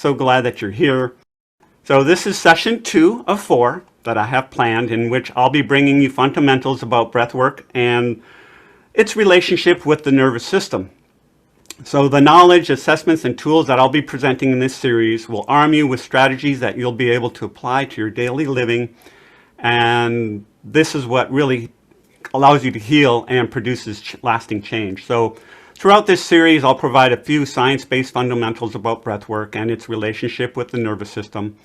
So glad that you're here. So this is session 2 of 4 that I have planned, in which I'll be bringing you fundamentals about breathwork and its relationship with the nervous system. So the knowledge, assessments, and tools that I'll be presenting in this series will arm you with strategies that you'll be able to apply to your daily living, and this is what really allows you to heal and produces lasting change. So throughout this series, I'll provide a few science-based fundamentals about breathwork and its relationship with the nervous system.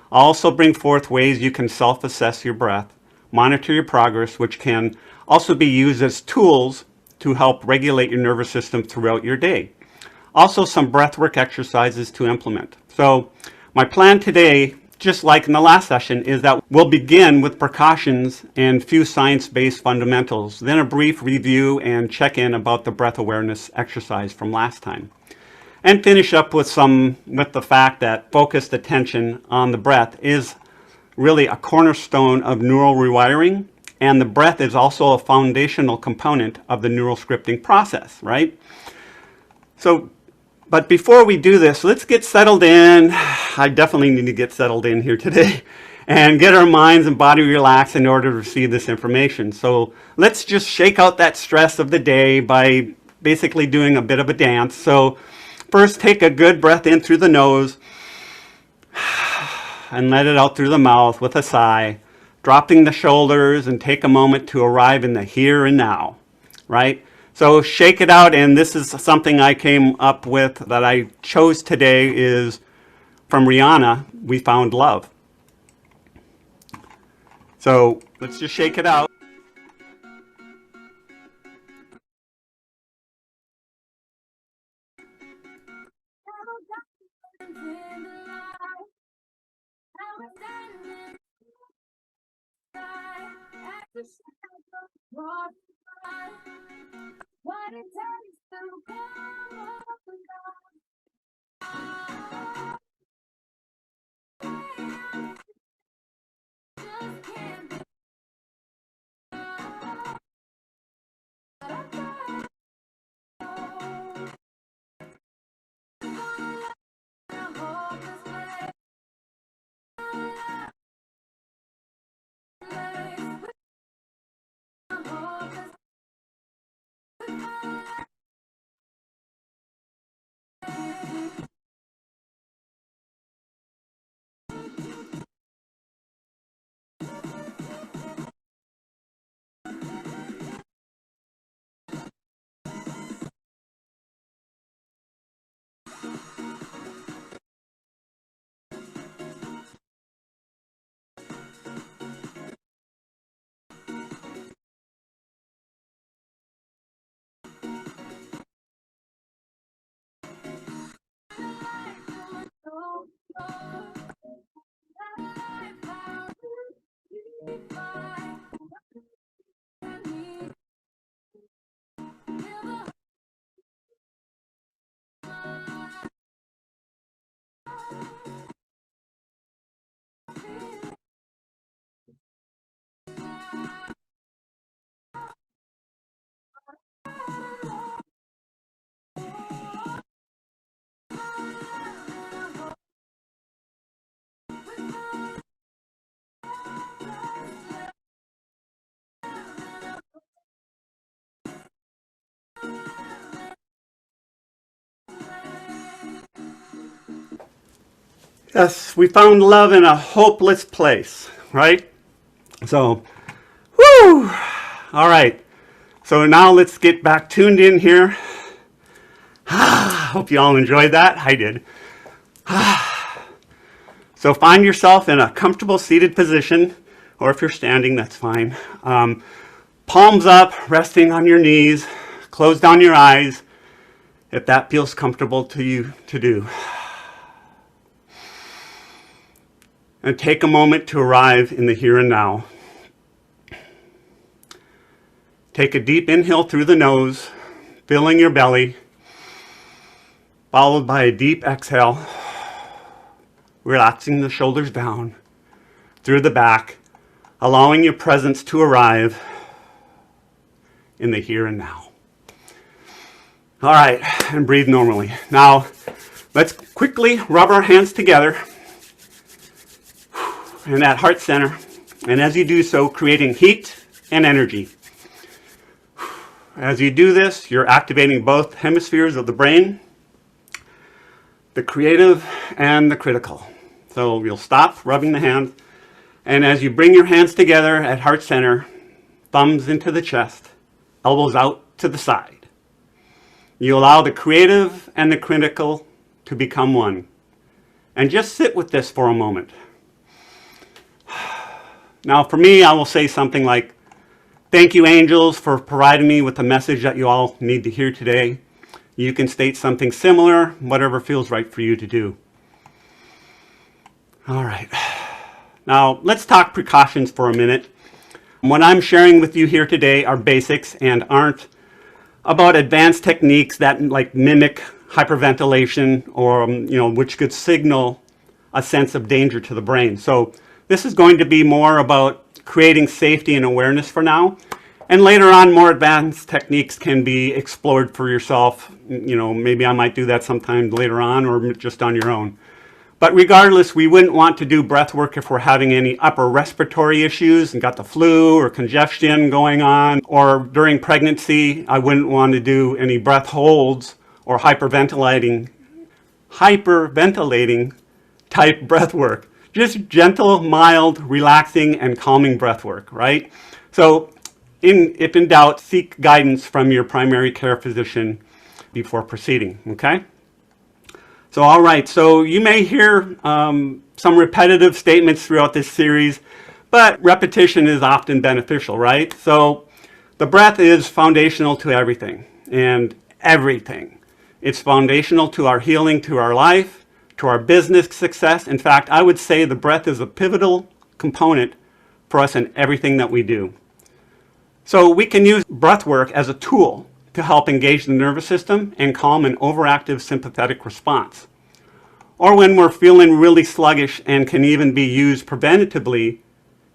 I'll also bring forth ways you can self-assess your breath, monitor your progress, which can also be used as tools to help regulate your nervous system throughout your day. Also, some breathwork exercises to implement. So my plan today, just like in the last session, is that we'll begin with precautions and few science-based fundamentals, then a brief review and check-in about the breath awareness exercise from last time, and finish up with the fact that focused attention on the breath is really a cornerstone of neural rewiring, and the breath is also a foundational component of the neural scripting process, right? But before we do this, let's get settled in. I definitely need to get settled in here today and get our minds and body relaxed in order to receive this information. So let's just shake out that stress of the day by basically doing a bit of a dance. So first, take a good breath in through the nose and let it out through the mouth with a sigh, dropping the shoulders, and take a moment to arrive in the here and now, right? So shake it out, and this is something I came up with that I chose today is from Rihanna, We Found Love. So let's just shake it out. What it takes to come up and Yes, we found love in a hopeless place, right? So, whoo! All right. So now let's get back tuned in here. Hope you all enjoyed that. I did. So find yourself in a comfortable seated position, or if you're standing, that's fine. Palms up, resting on your knees. Close down your eyes if that feels comfortable to you to do. And take a moment to arrive in the here and now. Take a deep inhale through the nose, filling your belly, followed by a deep exhale, relaxing the shoulders down through the back, allowing your presence to arrive in the here and now. All right, and breathe normally. Now, Let's quickly rub our hands together and at heart center. And as you do so, creating heat and energy. As you do this, you're activating both hemispheres of the brain, the creative and the critical. So you'll stop rubbing the hands, and as you bring your hands together at heart center, thumbs into the chest, elbows out to the side. You allow the creative and the critical to become one. And just sit with this for a moment. Now for me, I will say something like, thank you, angels, for providing me with the message that you all need to hear today. You can state something similar, whatever feels right for you to do. All right. Now, let's talk precautions for a minute. What I'm sharing with you here today are basics and aren't about advanced techniques that mimic hyperventilation or which could signal a sense of danger to the brain. So this is going to be more about creating safety and awareness for now. And later on, more advanced techniques can be explored for yourself. Maybe I might do that sometime later on or just on your own. But regardless, we wouldn't want to do breath work if we're having any upper respiratory issues and got the flu or congestion going on. Or during pregnancy, I wouldn't want to do any breath holds or hyperventilating type breath work. Just gentle, mild, relaxing, and calming breath work, right? So if in doubt, seek guidance from your primary care physician before proceeding, okay? So all right, so you may hear some repetitive statements throughout this series, but repetition is often beneficial, right? So the breath is foundational to everything and everything. It's foundational to our healing, to our life, to our business success. In fact, I would say the breath is a pivotal component for us in everything that we do. So we can use breath work as a tool to help engage the nervous system and calm an overactive sympathetic response. Or when we're feeling really sluggish, and can even be used preventatively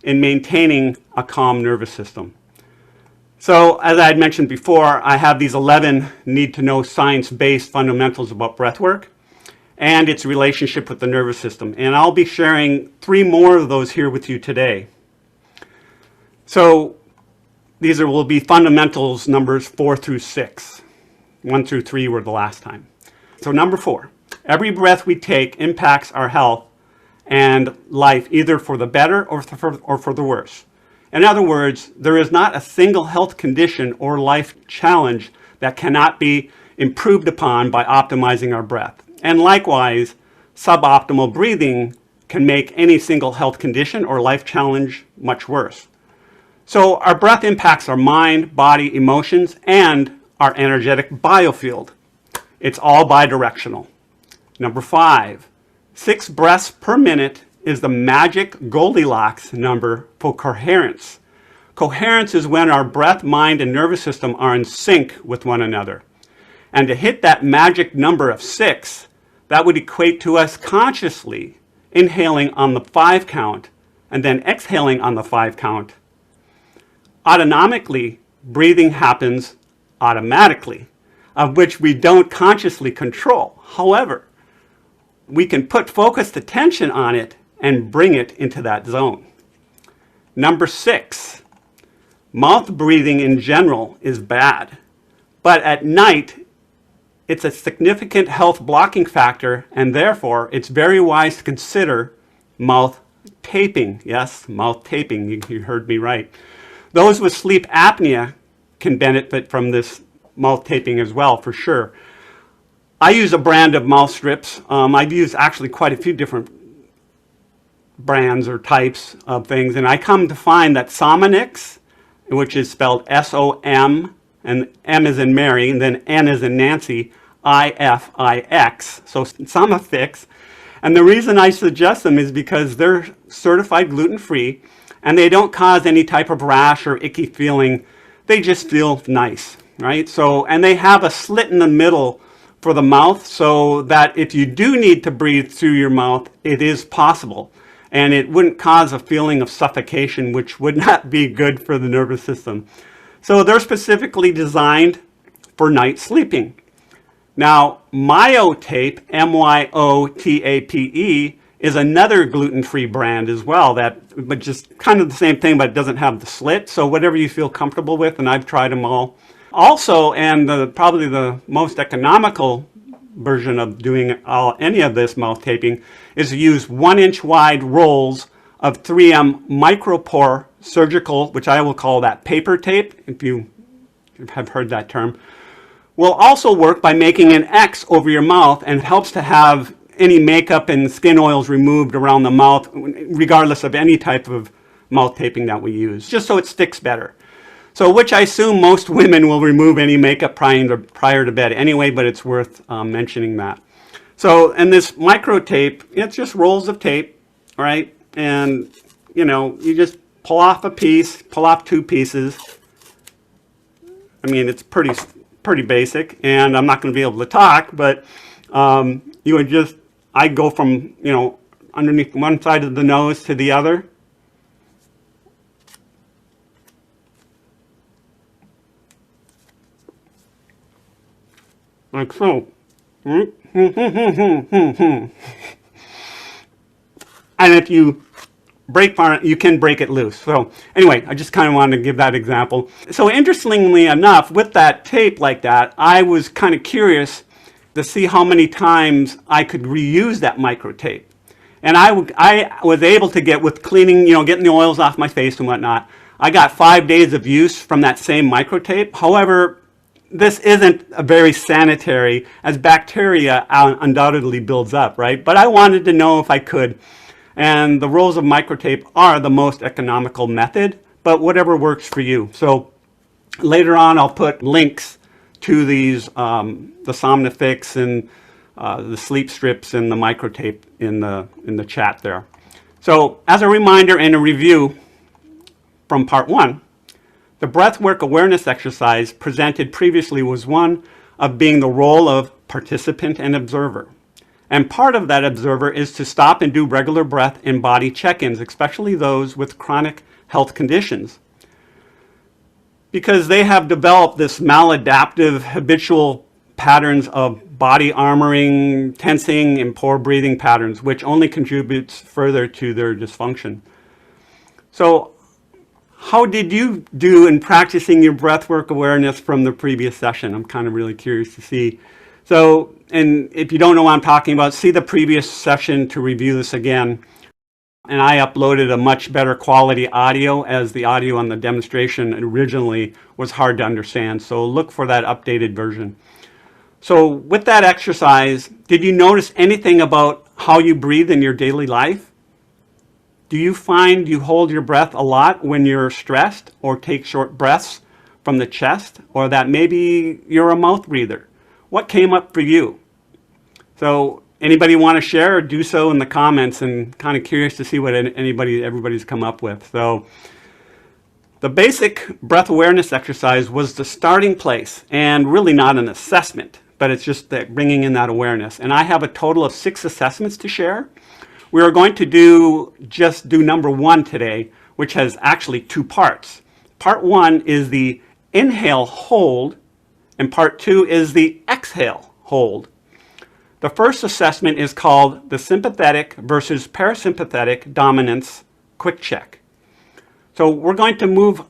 in maintaining a calm nervous system. So as I had mentioned before, I have these 11 need-to-know science-based fundamentals about breath work and its relationship with the nervous system. And I'll be sharing 3 more of those here with you today. So these will be fundamentals numbers 4 through 6. 1 through 3 were the last time. So number 4, every breath we take impacts our health and life either for the better or for the worse. In other words, there is not a single health condition or life challenge that cannot be improved upon by optimizing our breath. And likewise, suboptimal breathing can make any single health condition or life challenge much worse. So our breath impacts our mind, body, emotions, and our energetic biofield. It's all bidirectional. Number 5, 6 breaths per minute is the magic Goldilocks number for coherence. Coherence is when our breath, mind, and nervous system are in sync with one another. And to hit that magic number of 6, that would equate to us consciously inhaling on the 5 count and then exhaling on the 5 count. Autonomically, breathing happens automatically, of which we don't consciously control. However, we can put focused attention on it and bring it into that zone. Number 6, mouth breathing in general is bad, but at night, it's a significant health blocking factor, and therefore it's very wise to consider mouth taping. Yes, mouth taping, you heard me right. Those with sleep apnea can benefit from this mouth taping as well, for sure. I use a brand of mouth strips. I've used actually quite a few different brands or types of things, and I come to find that Somonix, which is spelled S-O-M, and M as in Mary, and then N as in Nancy, I-F-I-X, so Sympathetic. And the reason I suggest them is because they're certified gluten-free, and they don't cause any type of rash or icky feeling. They just feel nice, right? So, and they have a slit in the middle for the mouth, so that if you do need to breathe through your mouth, it is possible. And it wouldn't cause a feeling of suffocation, which would not be good for the nervous system. So they're specifically designed for night sleeping. Now, Myotape, Myotape, is another gluten-free brand as well, but just kind of the same thing, but it doesn't have the slit. So whatever you feel comfortable with, and I've tried them all. Also, and probably the most economical version of doing any of this mouth taping is to use 1-inch wide rolls of 3M micropore surgical, which I will call that paper tape, if you have heard that term, will also work by making an X over your mouth and helps to have any makeup and skin oils removed around the mouth, regardless of any type of mouth taping that we use, just so it sticks better. So, which I assume most women will remove any makeup prior to bed anyway, but it's worth mentioning that. So, and this micro tape, it's just rolls of tape, right? And, you know, you just pull off a piece, pull off 2 pieces. I mean, it's pretty basic, and I'm not going to be able to talk, but you would just, I'd go from, you know, underneath one side of the nose to the other. Like so. And if you break part, you can break it loose. So anyway, I just kind of wanted to give that example. So interestingly enough, with that tape like that, I was kind of curious to see how many times I could reuse that micro tape. And I was able to get, with cleaning, you know, getting the oils off my face and whatnot, I got 5 days of use from that same micro tape. However, this isn't a very sanitary, as bacteria undoubtedly builds up, right? But I wanted to know if I could. And the rolls of microtape are the most economical method, but whatever works for you. So later on, I'll put links to these, the Somnifix and the sleep strips and the microtape in the chat there. So as a reminder and a review from part 1, the breathwork awareness exercise presented previously was one of being the role of participant and observer. And part of that observer is to stop and do regular breath and body check-ins, especially those with chronic health conditions, because they have developed this maladaptive habitual patterns of body armoring, tensing, and poor breathing patterns, which only contributes further to their dysfunction. So how did you do in practicing your breathwork awareness from the previous session? I'm kind of really curious to see. So, and if you don't know what I'm talking about, see the previous session to review this again. And I uploaded a much better quality audio, as the audio on the demonstration originally was hard to understand. So look for that updated version. So with that exercise, did you notice anything about how you breathe in your daily life? Do you find you hold your breath a lot when you're stressed, or take short breaths from the chest, or that maybe you're a mouth breather? What came up for you? So anybody want to share, or do so in the comments? And kind of curious to see what everybody's come up with. So the basic breath awareness exercise was the starting place, and really not an assessment, but it's just that bringing in that awareness. And I have a total of 6 assessments to share. We are going to do number 1 today, which has actually 2 parts. Part 1 is the inhale hold, and part 2 is the exhale hold. The first assessment is called the sympathetic versus parasympathetic dominance quick check. So we're going to move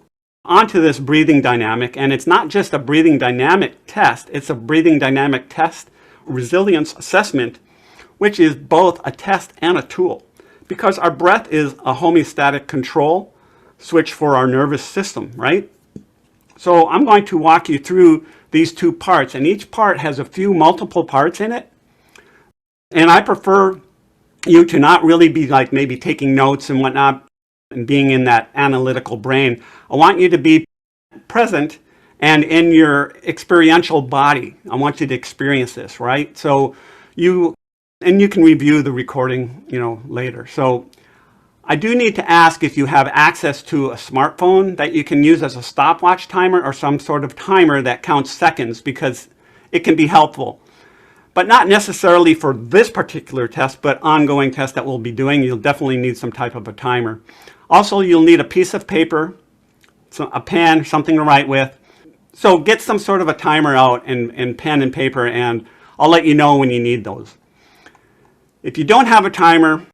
on to this breathing dynamic, and it's not just a breathing dynamic test, it's a breathing dynamic test resilience assessment, which is both a test and a tool, because our breath is a homeostatic control switch for our nervous system, right? So I'm going to walk you through these 2 parts, and each part has a few multiple parts in it. And I prefer you to not really be like maybe taking notes and whatnot and being in that analytical brain. I want you to be present and in your experiential body. I want you to experience this, right? So you can review the recording, you know, later. So I do need to ask if you have access to a smartphone that you can use as a stopwatch timer, or some sort of timer that counts seconds, because it can be helpful. But not necessarily for this particular test, but ongoing tests that we'll be doing, you'll definitely need some type of a timer. Also, you'll need a piece of paper, a pen, something to write with. So get some sort of a timer out, and pen and paper, and I'll let you know when you need those. If you don't have a timer,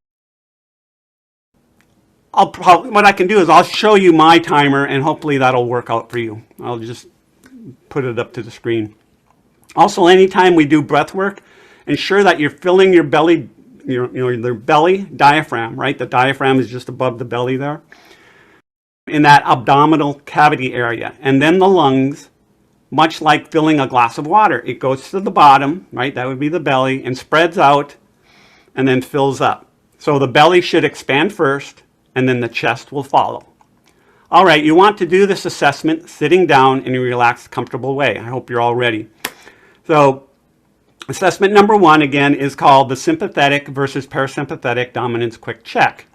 what I can do is I'll show you my timer, and hopefully that'll work out for you. I'll just put it up to the screen. Also, anytime we do breath work, ensure that you're filling your belly, the belly diaphragm, right? The diaphragm is just above the belly there, in that abdominal cavity area. And then the lungs, much like filling a glass of water. It goes to the bottom, right? That would be the belly, and spreads out and then fills up. So the belly should expand first, and then the chest will follow. All right, you want to do this assessment sitting down in a relaxed, comfortable way. I hope you're all ready. So assessment number 1, again, is called the sympathetic versus parasympathetic dominance quick check.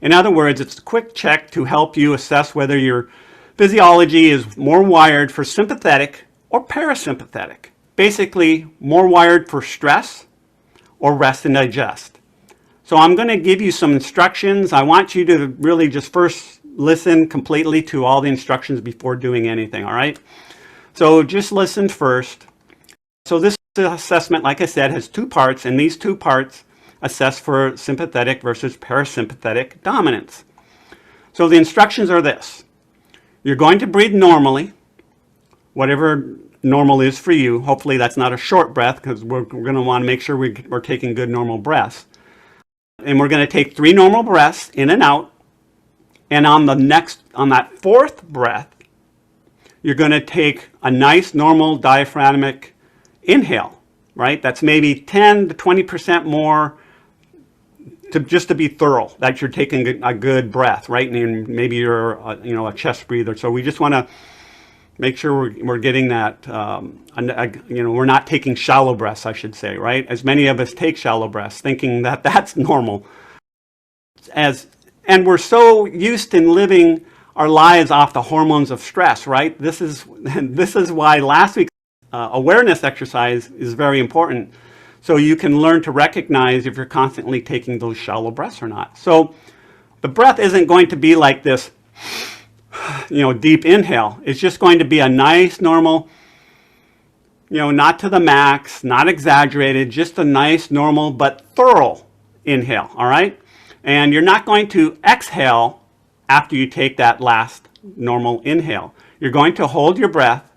In other words, it's a quick check to help you assess whether your physiology is more wired for sympathetic or parasympathetic. Basically, more wired for stress or rest and digest. So I'm going to give you some instructions. I want you to really just first listen completely to all the instructions before doing anything, all right? So just listen first. So this assessment, like I said, has 2 parts, and these 2 parts assess for sympathetic versus parasympathetic dominance. So the instructions are this. You're going to breathe normally, whatever normal is for you. Hopefully that's not a short breath, because we're going to want to make sure we're taking good normal breaths. And we're going to take 3 normal breaths in and out. And on that 4th breath, you're going to take a nice normal diaphragmatic inhale, right? That's maybe 10 to 20% more, just to be thorough, that you're taking a good breath, right? And maybe you're a chest breather. So we just want to make sure we're getting that, we're not taking shallow breaths, I should say, right? As many of us take shallow breaths, thinking that that's normal. And we're so used in living our lives off the hormones of stress, right? This is why last week's awareness exercise is very important. So you can learn to recognize if you're constantly taking those shallow breaths or not. So the breath isn't going to be like this, deep inhale. It's just going to be a nice, normal, not to the max, not exaggerated, just a nice, normal, but thorough inhale, all right? And you're not going to exhale after you take that last normal inhale. You're going to hold your breath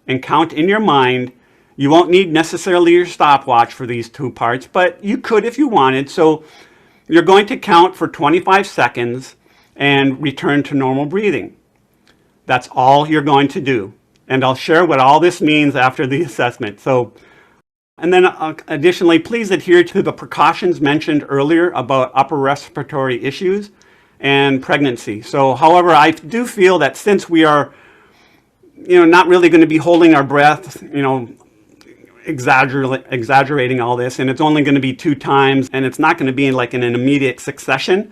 and count in your mind. You won't need necessarily your stopwatch for these 2 parts, but you could if you wanted. So you're going to count for 25 seconds and return to normal breathing. That's all you're going to do. And I'll share what all this means after the assessment. And then additionally, please adhere to the precautions mentioned earlier about upper respiratory issues and pregnancy. So, however, I do feel that since we are, not really going to be holding our breath, exaggerating all this, and it's only going to be 2 times, and it's not going to be in an immediate succession,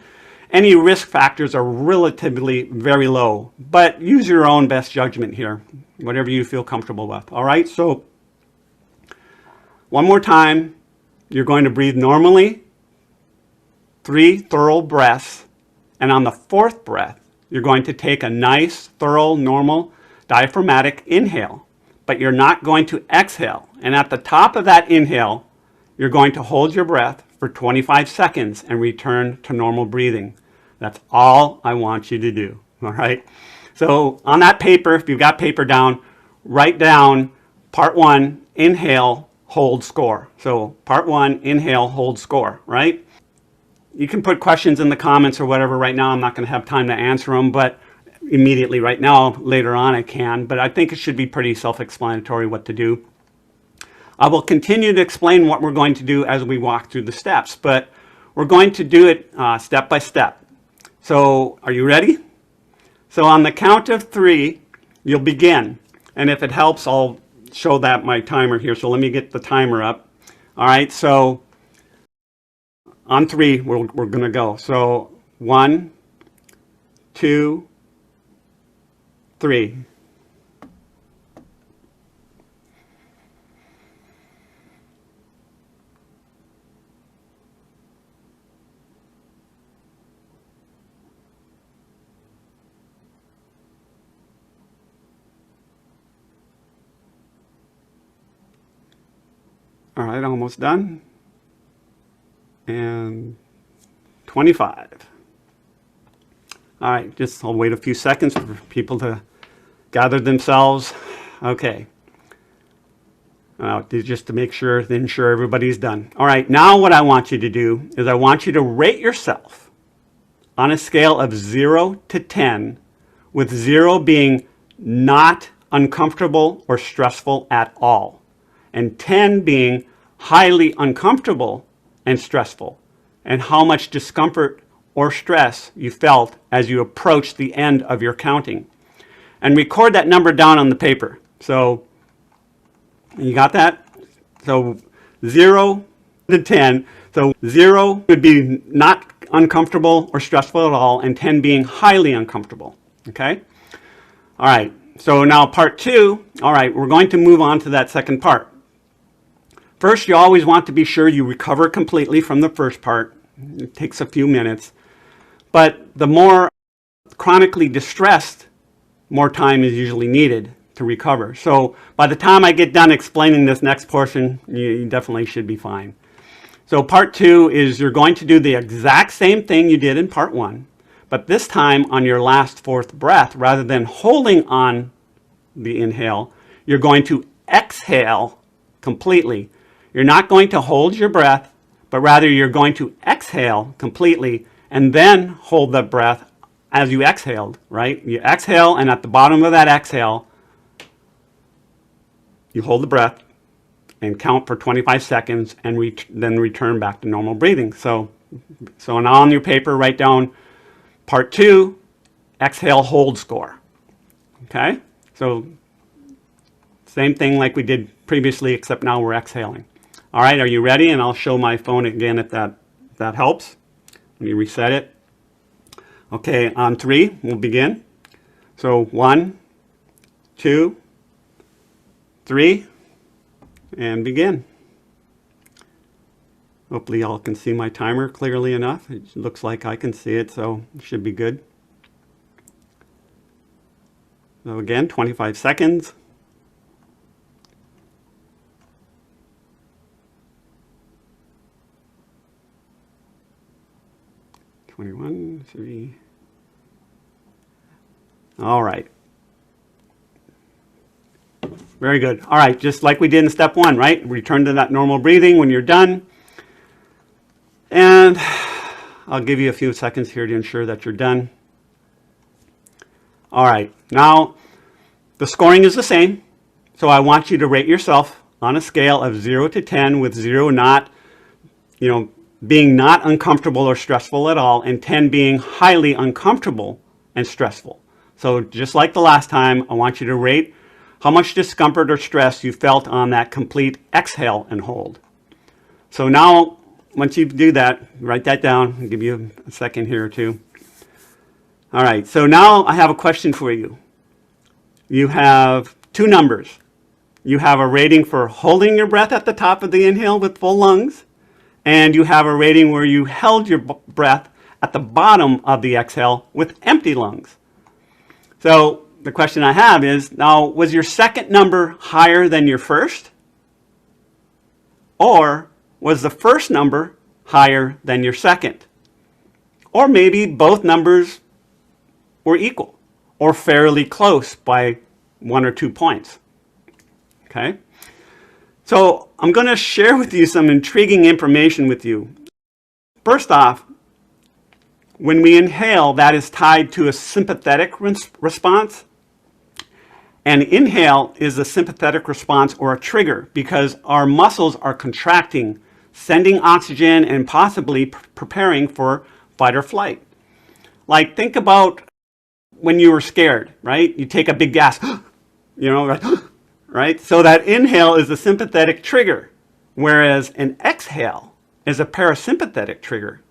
any risk factors are relatively very low. But use your own best judgment here, whatever you feel comfortable with. All right, so one more time, you're going to breathe normally, 3 thorough breaths, and on the 4th breath, you're going to take a nice, thorough, normal diaphragmatic inhale, but you're not going to exhale. And at the top of that inhale, you're going to hold your breath for 25 seconds and return to normal breathing. That's all I want you to do, all right? So on that paper, if you've got paper down, write down part 1, inhale, hold, score. So part 1, inhale, hold, score, right? You can put questions in the comments or whatever. Right now, I'm not going to have time to answer them, but immediately right now, later on I can. But I think it should be pretty self-explanatory what to do. I will continue to explain what we're going to do as we walk through the steps, but we're going to do it step by step. So are you ready? So on the count of 3, you'll begin. And if it helps, I'll show that my timer here. So let me get the timer up. All right, so on 3, we're going to go. So 1, 2, 3. All right, almost done. And 25. All right, just I'll wait a few seconds for people to gather themselves. Okay. Just to make sure, ensure everybody's done. All right, now what I want you to do is I want you to rate yourself on a scale of 0 to 10, with 0 being not uncomfortable or stressful at all, and 10 being highly uncomfortable and stressful, and how much discomfort or stress you felt as you approached the end of your counting. And record that number down on the paper. So you got that? So 0 to 10. So 0 would be not uncomfortable or stressful at all, and 10 being highly uncomfortable. Okay? All right. So now part 2. All right, we're going to move on to that second part. First, you always want to be sure you recover completely from the first part. It takes a few minutes. But the more chronically distressed, more time is usually needed to recover. So by the time I get done explaining this next portion, you definitely should be fine. So part 2 is you're going to do the exact same thing you did in part 1, but this time on your last fourth breath, rather than holding on the inhale, you're going to exhale completely. You're not going to hold your breath, but rather you're going to exhale completely and then hold the breath as you exhaled, right? You exhale, and at the bottom of that exhale, you hold the breath and count for 25 seconds and then return back to normal breathing. So now on your paper, write down part 2, exhale, hold score. Okay? So same thing like we did previously, except now we're exhaling. All right, are you ready? And I'll show my phone again if that helps. Let me reset it. Okay, on 3, we'll begin. So 1, 2, 3, and begin. Hopefully y'all can see my timer clearly enough. It looks like I can see it, so it should be good. So again, 25 seconds. One, 3. All right. Very good. All right, just like we did in step 1, right? Return to that normal breathing when you're done. And I'll give you a few seconds here to ensure that you're done. All right, now the scoring is the same. So I want you to rate yourself on a scale of 0 to 10, with 0 not, being not uncomfortable or stressful at all, and 10 being highly uncomfortable and stressful. So just like the last time, I want you to rate how much discomfort or stress you felt on that complete exhale and hold. So now, once you do that, write that down. I'll give you a second here or two. All right, so now I have a question for you. You have 2 numbers. You have a rating for holding your breath at the top of the inhale with full lungs, and you have a rating where you held your breath at the bottom of the exhale with empty lungs. So the question I have is, now, was your second number higher than your first? Or was the first number higher than your second? Or maybe both numbers were equal or fairly close by 1 or 2 points. Okay? So I'm going to share with you some intriguing information with you. First off, when we inhale, that is tied to a sympathetic response. And inhale is a sympathetic response or a trigger because our muscles are contracting, sending oxygen, and possibly preparing for fight or flight. Like, think about when you were scared, right? You take a big gasp, right? So that inhale is a sympathetic trigger, whereas an exhale is a parasympathetic trigger.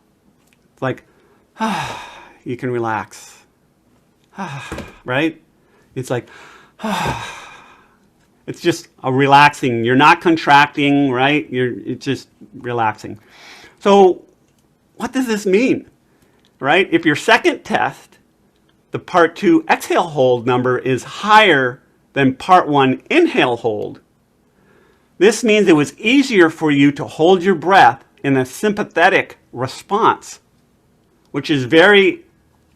It's like, you can relax, right? It's like, it's just a relaxing. You're not contracting, right? It's just relaxing. So what does this mean, right? If your second test, the part 2 exhale hold number is higher than part 1 inhale hold, This means it was easier for you to hold your breath in a sympathetic response, which is very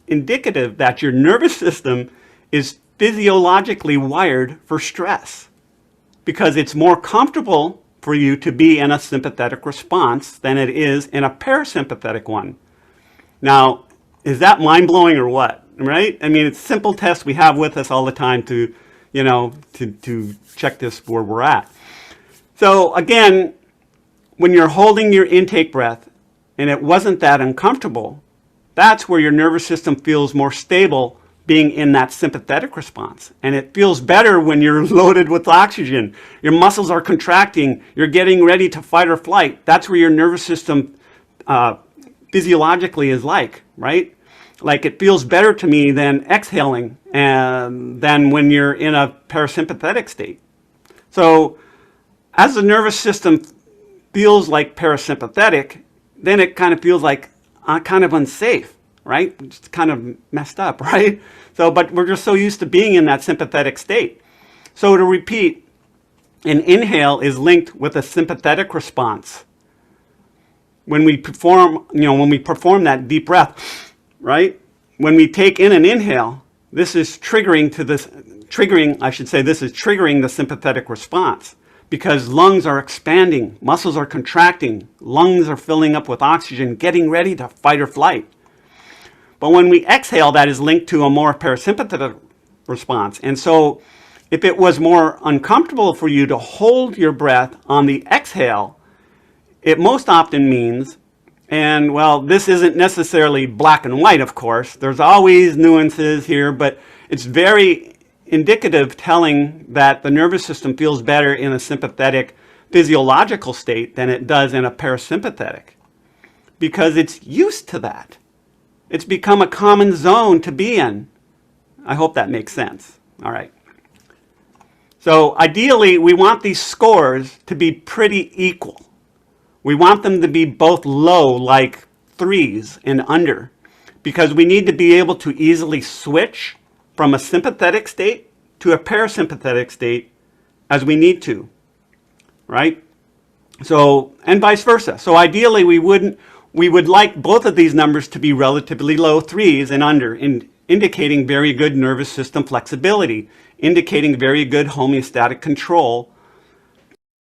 indicative that your nervous system is physiologically wired for stress, because it's more comfortable for you to be in a sympathetic response than it is in a parasympathetic one. Now, is that mind-blowing or what? Right? I mean, it's a simple test we have with us all the time to, to check this where we're at. So again, when you're holding your intake breath and it wasn't that uncomfortable, that's where your nervous system feels more stable, being in that sympathetic response. And it feels better when you're loaded with oxygen. Your muscles are contracting. You're getting ready to fight or flight. That's where your nervous system physiologically is like, right? Like it feels better to me than exhaling and than when you're in a parasympathetic state. So as the nervous system feels like parasympathetic, then it kind of feels like kind of unsafe, right? It's kind of messed up, right? So, but we're just so used to being in that sympathetic state. So to repeat, an inhale is linked with a sympathetic response. When we perform, that deep breath, right? When we take in an inhale, this is triggering the sympathetic response, because lungs are expanding, muscles are contracting, lungs are filling up with oxygen, getting ready to fight or flight. But when we exhale, that is linked to a more parasympathetic response. And so if it was more uncomfortable for you to hold your breath on the exhale, it most often means, and well, this isn't necessarily black and white, of course. There's always nuances here, but it's very indicative telling that the nervous system feels better in a sympathetic physiological state than it does in a parasympathetic, because it's used to that. It's become a common zone to be in. I hope that makes sense. All right. So ideally, we want these scores to be pretty equal. We want them to be both low, like 3s and under, because we need to be able to easily switch from a sympathetic state to a parasympathetic state as we need to, right? So, and vice versa. So ideally, we would like both of these numbers to be relatively low, 3s and under, indicating very good nervous system flexibility, indicating very good homeostatic control.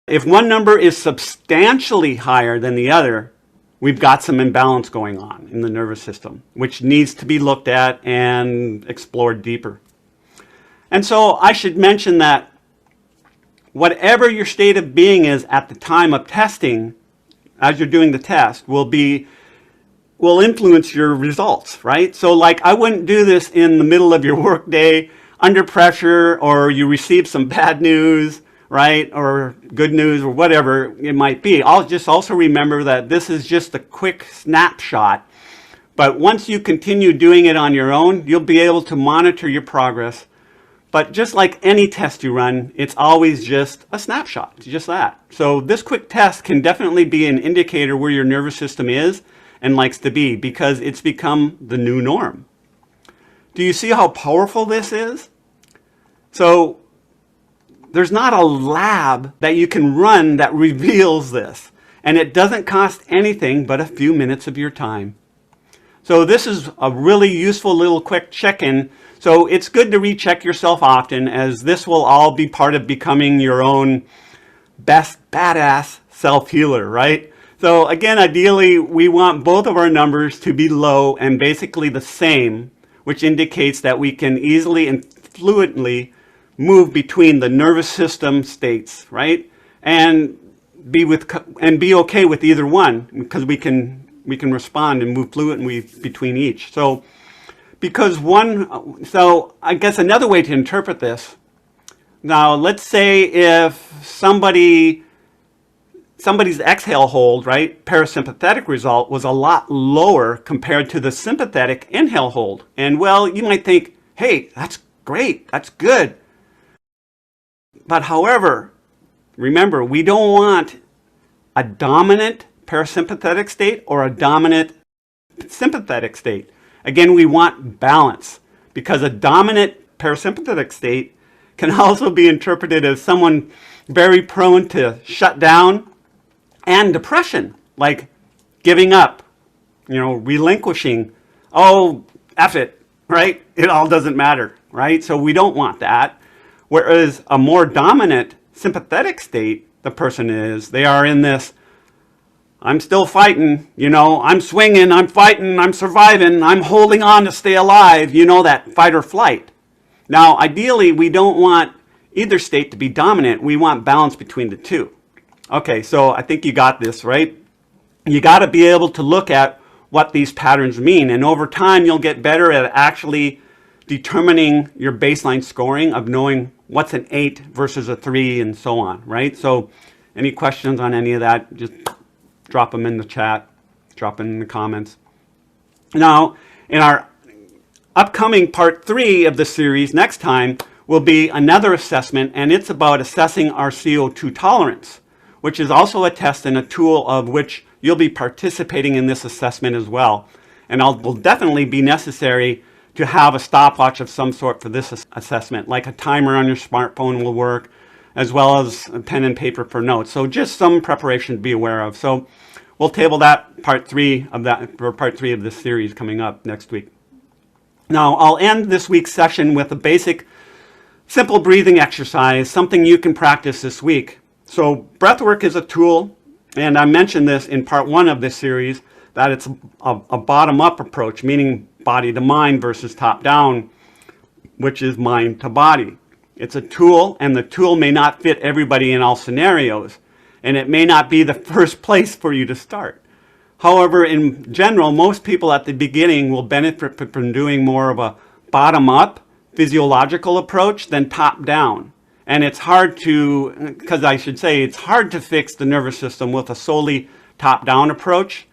If one number is substantially higher than the other, we've got some imbalance going on in the nervous system, which needs to be looked at and explored deeper. And so I should mention that whatever your state of being is at the time of testing, as you're doing the test, will influence your results, right? So like, I wouldn't do this in the middle of your workday, under pressure, or you receive some bad news, right, or good news, or whatever it might be. I'll just also remember that this is just a quick snapshot, but once you continue doing it on your own, you'll be able to monitor your progress. But just like any test you run, it's always just a snapshot, it's just that. So this quick test can definitely be an indicator where your nervous system is and likes to be, because it's become the new norm. Do you see how powerful this is? So there's not a lab that you can run that reveals this, and it doesn't cost anything but a few minutes of your time. So this is a really useful little quick check-in. So it's good to recheck yourself often, as this will all be part of becoming your own best badass self-healer, right? So again, ideally, we want both of our numbers to be low and basically the same, which indicates that we can easily and fluently move between the nervous system states, right? And be okay with either one, because we can respond and move fluently between each. So so I guess another way to interpret this, now let's say if somebody's exhale hold, right, parasympathetic result was a lot lower compared to the sympathetic inhale hold. And well, you might think, hey, that's great, that's good. But however, remember, we don't want a dominant parasympathetic state or a dominant sympathetic state. Again, we want balance, because a dominant parasympathetic state can also be interpreted as someone very prone to shut down and depression, like giving up, relinquishing, oh, F it, right? It all doesn't matter, right? So we don't want that. Whereas a more dominant sympathetic state the person is, they are in this, I'm still fighting, I'm swinging, I'm fighting, I'm surviving, I'm holding on to stay alive, that fight or flight. Now, ideally, we don't want either state to be dominant. We want balance between the two. Okay, so I think you got this, right? You got to be able to look at what these patterns mean. And over time, you'll get better at actually determining your baseline scoring of knowing what's an 8 versus a 3 and so on, right? So any questions on any of that, just drop them in the chat, drop them in the comments. Now, in our upcoming part 3 of the series next time will be another assessment, and it's about assessing our CO2 tolerance, which is also a test and a tool of which you'll be participating in this assessment as well. And it will definitely be necessary to have a stopwatch of some sort for this assessment, like a timer on your smartphone will work, as well as a pen and paper for notes. So just some preparation to be aware of. So we'll table that part 3 of that for part 3 of this series coming up next week. Now I'll end this week's session with a basic simple breathing exercise, something you can practice this week. So breathwork is a tool, and I mentioned this in part 1 of this series, that it's a bottom-up approach, meaning body to mind versus top down, which is mind to body. It's a tool, and the tool may not fit everybody in all scenarios, and it may not be the first place for you to start. However, in general, most people at the beginning will benefit from doing more of a bottom-up physiological approach than top-down. And it's hard to, because I should say, it's hard to fix the nervous system with a solely top-down approach,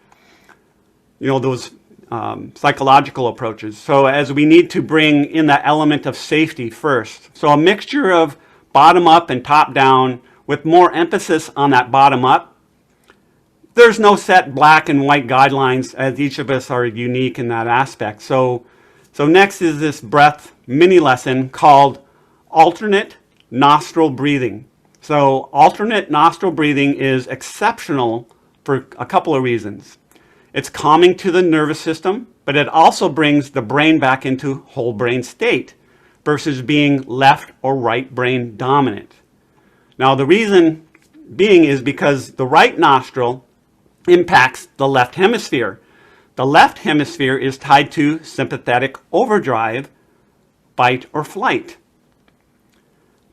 those psychological approaches. So as we need to bring in that element of safety first. So a mixture of bottom-up and top-down with more emphasis on that bottom-up. There's no set black and white guidelines, as each of us are unique in that aspect. So next is this breath mini lesson called alternate nostril breathing. So alternate nostril breathing is exceptional for a couple of reasons. It's calming to the nervous system, but it also brings the brain back into whole brain state versus being left or right brain dominant. Now the reason being is because the right nostril impacts the left hemisphere. The left hemisphere is tied to sympathetic overdrive, fight or flight.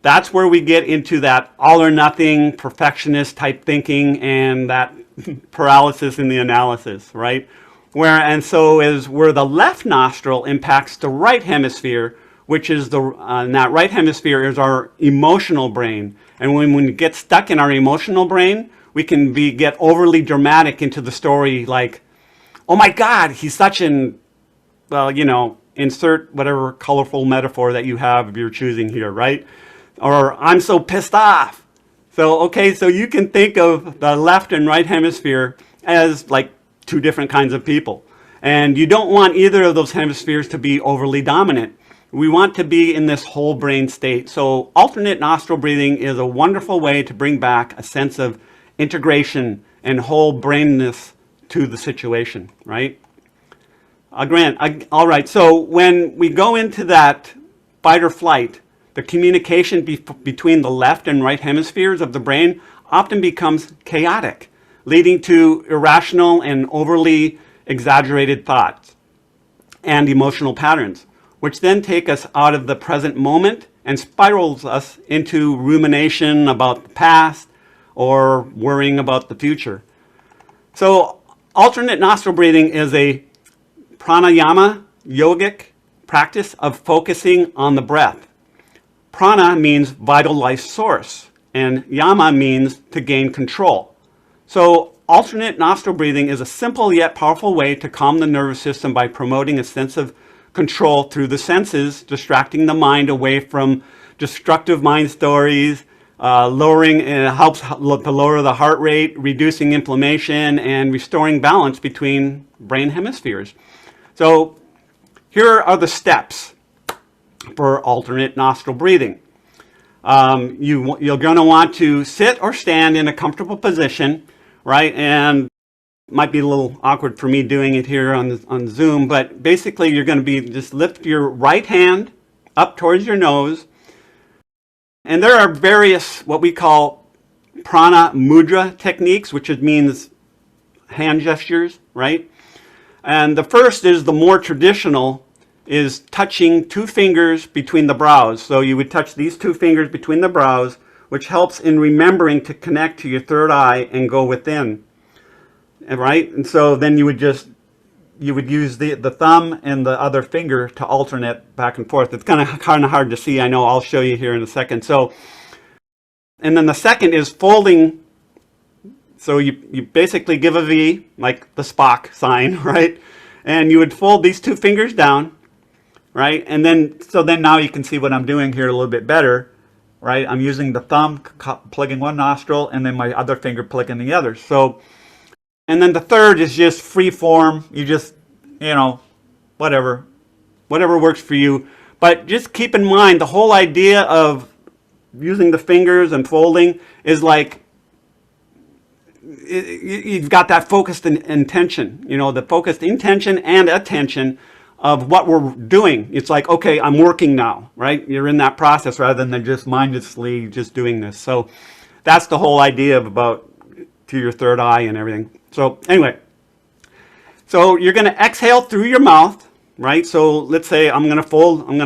That's where we get into that all or nothing perfectionist type thinking and that paralysis in the analysis, right? Where the left nostril impacts the right hemisphere, which is and that right hemisphere is our emotional brain. And when we get stuck in our emotional brain, we can get overly dramatic into the story, like, oh my God, he's such an, insert whatever colorful metaphor that you have if you're choosing here, right? Or I'm so pissed off. So you can think of the left and right hemisphere as like two different kinds of people. And you don't want either of those hemispheres to be overly dominant. We want to be in this whole brain state. So alternate nostril breathing is a wonderful way to bring back a sense of integration and whole brainness to the situation, right? All right, so when we go into that fight or flight, the communication between the left and right hemispheres of the brain often becomes chaotic, leading to irrational and overly exaggerated thoughts and emotional patterns, which then take us out of the present moment and spirals us into rumination about the past or worrying about the future. So alternate nostril breathing is a pranayama yogic practice of focusing on the breath. Prana means vital life source, and yama means to gain control. So alternate nostril breathing is a simple yet powerful way to calm the nervous system by promoting a sense of control through the senses, distracting the mind away from destructive mind stories, it helps to lower the heart rate, reducing inflammation, and restoring balance between brain hemispheres. So here are the steps for alternate nostril breathing. You're going to want to sit or stand in a comfortable position, right? And it might be a little awkward for me doing it here on Zoom, but basically you're going to be just lift your right hand up towards your nose. And there are various what we call prana mudra techniques, which means hand gestures, right? And the first is the more traditional, is touching two fingers between the brows. So you would touch these two fingers between the brows, which helps in remembering to connect to your third eye and go within, right? And so then you would use the thumb and the other finger to alternate back and forth. It's kind of hard to see, I know. I'll show you here in a second. So, and then the second is folding. So you basically give a V, like the Spock sign, right? And you would fold these two fingers down, right? And then, so then now you can see what I'm doing here a little bit better, right? I'm using the thumb, plugging one nostril, and then my other finger plugging the other. So, and then the third is just free form. You just, whatever works for you. But just keep in mind, the whole idea of using the fingers and folding is like, you've got that focused intention, the focused intention and attention of what we're doing. It's like, okay, I'm working now, right? You're in that process rather than just mindlessly just doing this. So that's the whole idea of about to your third eye and everything. So anyway, so you're going to exhale through your mouth, right? So let's say I'm going to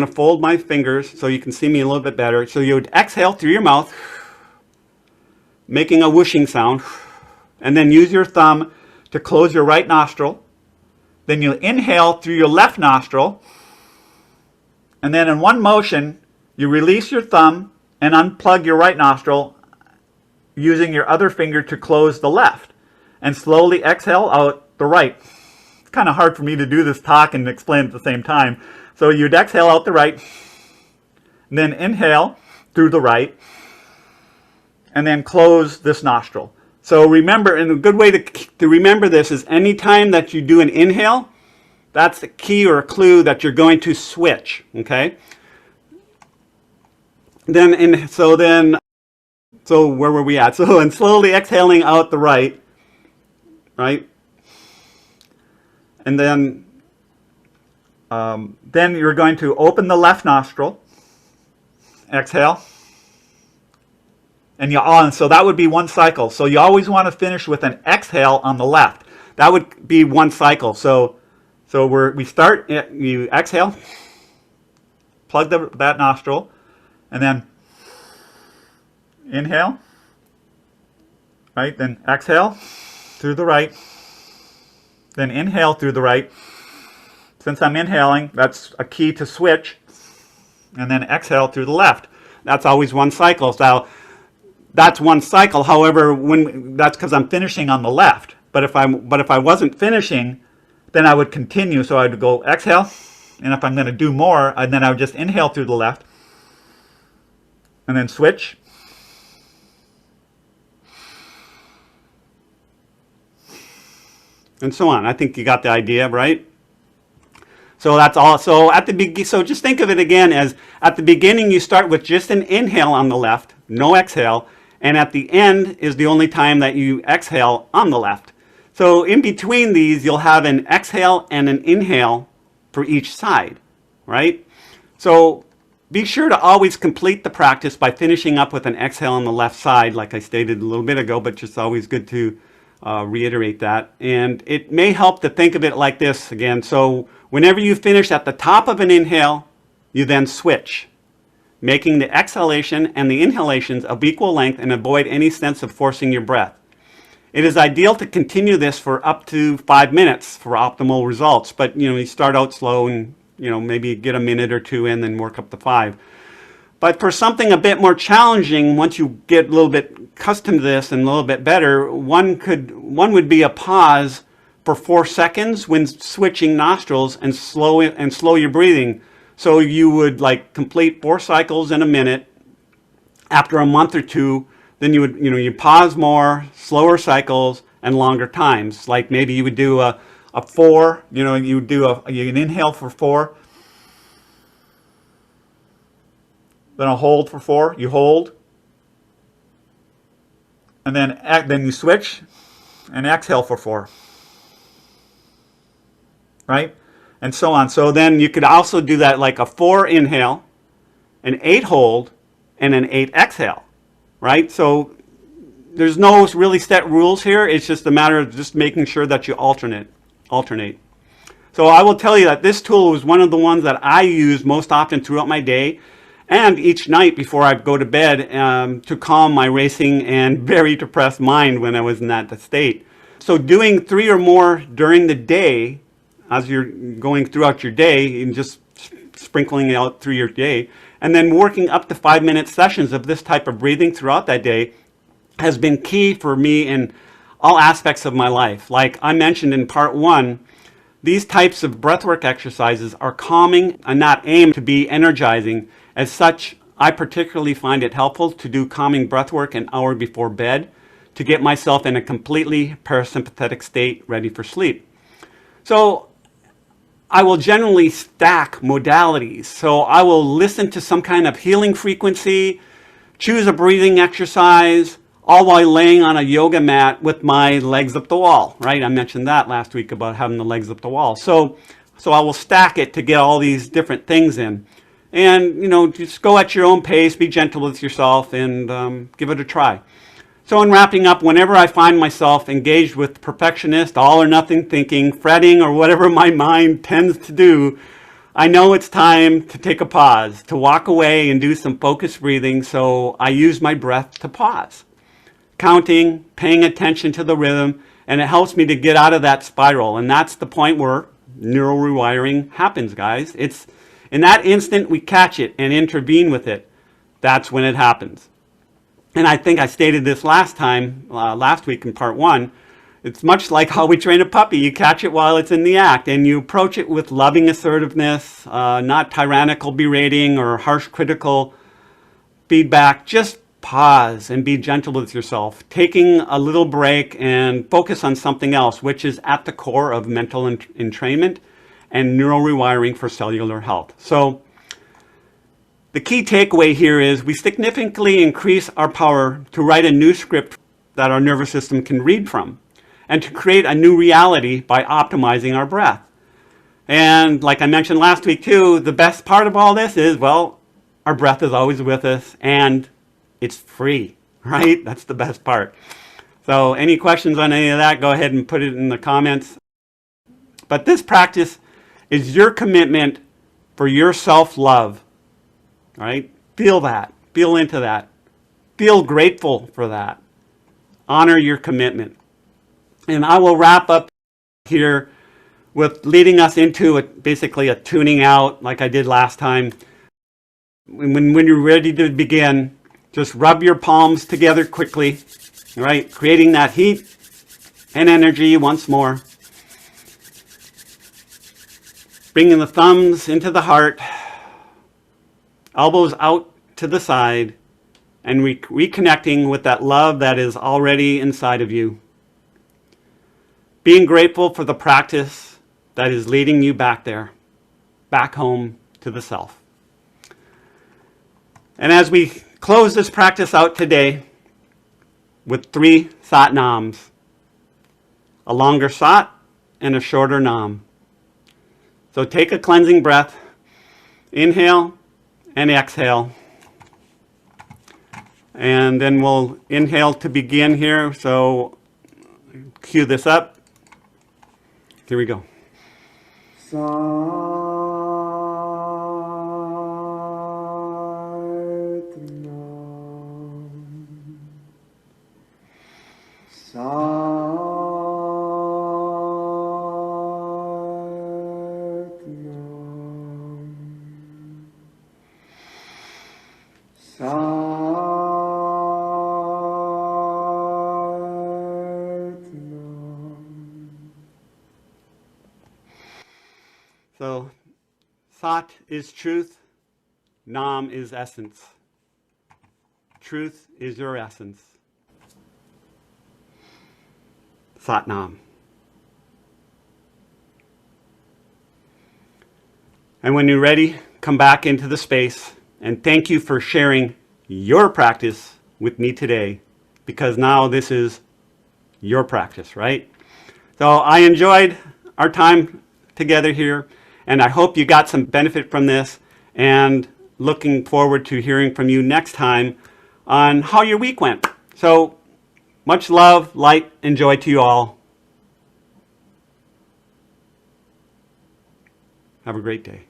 fold my fingers so you can see me a little bit better. So you would exhale through your mouth, making a whooshing sound. And then use your thumb to close your right nostril. Then you inhale through your left nostril. And then in one motion, you release your thumb and unplug your right nostril using your other finger to close the left. And slowly exhale out the right. It's kind of hard for me to do this talk and explain at the same time. So you'd exhale out the right. And then inhale through the right. And then close this nostril. So remember, and a good way to remember this is anytime that you do an inhale, that's the key or a clue that you're going to switch, okay? So where were we at? So and slowly exhaling out the right, right? And then you're going to open the left nostril, exhale. And so that would be one cycle. So you always want to finish with an exhale on the left. That would be one cycle. So we start, you exhale, plug that nostril, and then inhale, right? Then exhale through the right, then inhale through the right. Since I'm inhaling, that's a key to switch, and then exhale through the left. That's always one cycle. So that's one cycle. However, that's because I'm finishing on the left. But if I wasn't finishing, then I would continue. So I would go exhale, and if I'm going to do more, then I would just inhale through the left, and then switch, and so on. I think you got the idea, right? So that's all. So so just think of it again as at the beginning you start with just an inhale on the left, no exhale. And at the end is the only time that you exhale on the left. So in between these, you'll have an exhale and an inhale for each side, right? So be sure to always complete the practice by finishing up with an exhale on the left side, like I stated a little bit ago, but just always good to reiterate that. And it may help to think of it like this again. So whenever you finish at the top of an inhale, you then switch, making the exhalation and the inhalations of equal length and avoid any sense of forcing your breath. It is ideal to continue this for up to 5 minutes for optimal results, but you start out slow and maybe get a minute or two in, then work up to 5. But for something a bit more challenging, once you get a little bit accustomed to this and a little bit better, one would be a pause for 4 seconds when switching nostrils and slow your breathing. So you would complete 4 cycles in a minute. After a month or two, then you would you pause more, slower cycles, and longer times. Like maybe you would do a 4. You can inhale for 4. Then I'll hold for 4. You hold. And then you switch and exhale for 4. Right? And so on. So then you could also do that like a 4 inhale, an 8 hold, and an 8 exhale. Right? So there's no really set rules here. It's just a matter of just making sure that you alternate. So I will tell you that this tool was one of the ones that I use most often throughout my day and each night before I go to bed to calm my racing and very depressed mind when I was in that state. So doing 3 or more during the day, as you're going throughout your day and just sprinkling it out through your day, and then working up to 5-minute sessions of this type of breathing throughout that day has been key for me in all aspects of my life. Like I mentioned in part 1, these types of breathwork exercises are calming and not aimed to be energizing. As such, I particularly find it helpful to do calming breathwork an hour before bed to get myself in a completely parasympathetic state ready for sleep. So I will generally stack modalities. So I will listen to some kind of healing frequency, choose a breathing exercise, all while laying on a yoga mat with my legs up the wall, right? I mentioned that last week about having the legs up the wall. So I will stack it to get all these different things in. And, just go at your own pace, be gentle with yourself, and give it a try. So in wrapping up, whenever I find myself engaged with perfectionist, all or nothing thinking, fretting, or whatever my mind tends to do, I know it's time to take a pause, to walk away and do some focused breathing, so I use my breath to pause. Counting, paying attention to the rhythm, and it helps me to get out of that spiral. And that's the point where neural rewiring happens, guys. It's in that instant we catch it and intervene with it. That's when it happens. And I think I stated this last week in part 1. It's much like how we train a puppy. You catch it while it's in the act, and you approach it with loving assertiveness, not tyrannical berating or harsh critical feedback. Just pause and be gentle with yourself, taking a little break and focus on something else, which is at the core of mental entrainment and neural rewiring for cellular health. So the key takeaway here is we significantly increase our power to write a new script that our nervous system can read from and to create a new reality by optimizing our breath. And like I mentioned last week too, the best part of all this is, well, our breath is always with us and it's free, right? That's the best part. So any questions on any of that, go ahead and put it in the comments. But this practice is your commitment for your self-love, right? Feel that. Feel into that. Feel grateful for that. Honor your commitment. And I will wrap up here with leading us into basically a tuning out like I did last time. When you're ready to begin, just rub your palms together quickly, right? Creating that heat and energy once more. Bringing the thumbs into the heart, elbows out to the side, and reconnecting with that love that is already inside of you. Being grateful for the practice that is leading you back there, back home to the self. And as we close this practice out today with 3 sat nams, a longer sat and a shorter nam. So take a cleansing breath, inhale and exhale. And then we'll inhale to begin here. So cue this up. Here we go. So, Sat is truth, Nam is essence. Truth is your essence. Sat Nam. And when you're ready, come back into the space And thank you for sharing your practice with me today, because now this is your practice, right? So I enjoyed our time together here, and I hope you got some benefit from this, and looking forward to hearing from you next time on how your week went. So much love, light, and joy to you all. Have a great day.